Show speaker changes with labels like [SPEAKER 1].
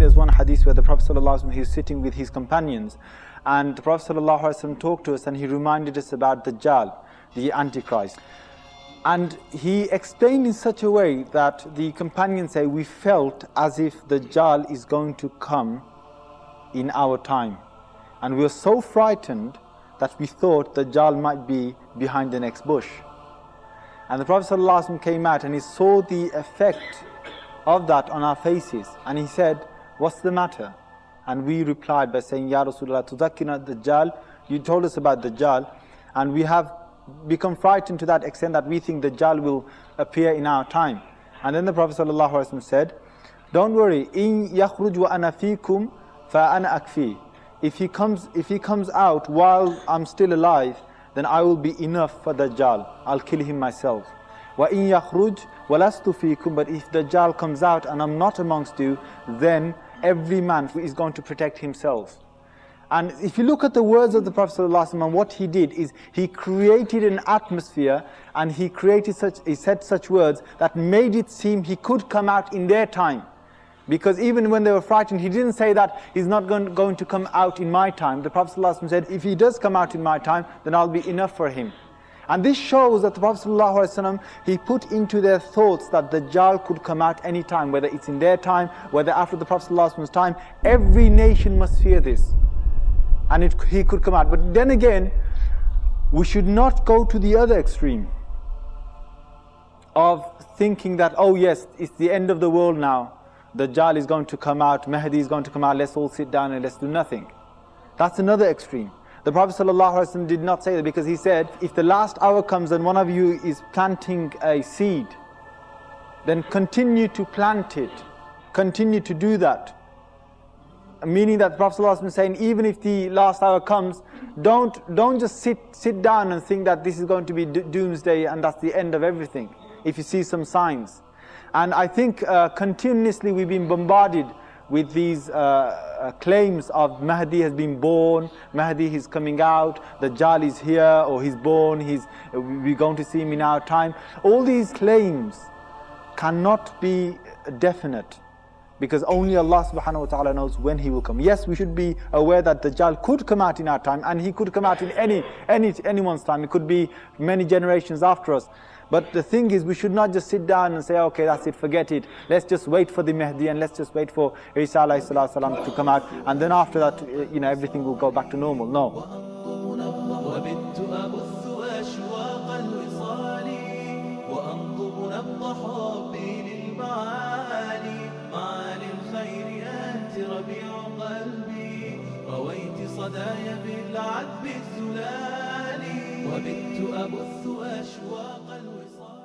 [SPEAKER 1] there's one hadith where the Prophet ﷺ, he was sitting with his companions, and the Prophet ﷺ talked to us and he reminded us about Dajjal, the Antichrist. And he explained in such a way that the companions say, we felt as if Dajjal is going to come in our time. And we were so frightened that we thought Dajjal might be behind the next bush. And the Prophet ﷺ came out and he saw the effect of that on our faces. And he said, what's the matter? And we replied by saying, Ya Rasulullah, Tuzakkina Dajjal, you told us about Dajjal, and we have become frightened to that extent that we think Dajjal will appear in our time. And then the Prophet ﷺ said, don't worry, in yakhruj wa ana fikum fa ana akfi. If he comes out while I'm still alive, then I will be enough for Dajjal. I'll kill him myself. Wa in yakhruj wa lastu fikum. But if Dajjal comes out and I'm not amongst you, then every man is going to protect himself. And if you look at the words of the Prophet ﷺ, and what he did is he created an atmosphere, and he said such words that made it seem he could come out in their time. Because even when they were frightened, he didn't say that he's not going to come out in my time. The Prophet ﷺ said, if he does come out in my time, then I'll be enough for him. And this shows that the Prophet ﷺ, he put into their thoughts that Dajjal could come out any time, whether it's in their time, whether after the Prophet ﷺ's time. Every nation must fear this. And he could come out. But then again, we should not go to the other extreme of thinking that, oh yes, it's the end of the world now. Dajjal is going to come out, Mahdi is going to come out, let's all sit down and let's do nothing. That's another extreme. The Prophet ﷺ did not say that, because he said, if the last hour comes and one of you is planting a seed, then continue to plant it, continue to do that. Meaning that the Prophet ﷺ is saying, even if the last hour comes, don't just sit down and think that this is going to be doomsday and that's the end of everything, if you see some signs. And I think continuously we've been bombarded with these claims of Mahdi has been born, Mahdi is coming out, Dajjal is here, or he's born, we're going to see him in our time. All these claims cannot be definite, because only Allah subhanahu wa ta'ala knows when he will come. Yes, we should be aware that Dajjal could come out in our time, and he could come out in anyone's time. It could be many generations after us. But the thing is, we should not just sit down and say, okay, that's it, forget it. Let's just wait for the Mahdi, and let's just wait for Isa alayhi salatu wasalam to come out, and then after that, everything will go back to normal. No.
[SPEAKER 2] رويت صدايا بالعذب الزلال وبت أبث أشواق الوصال.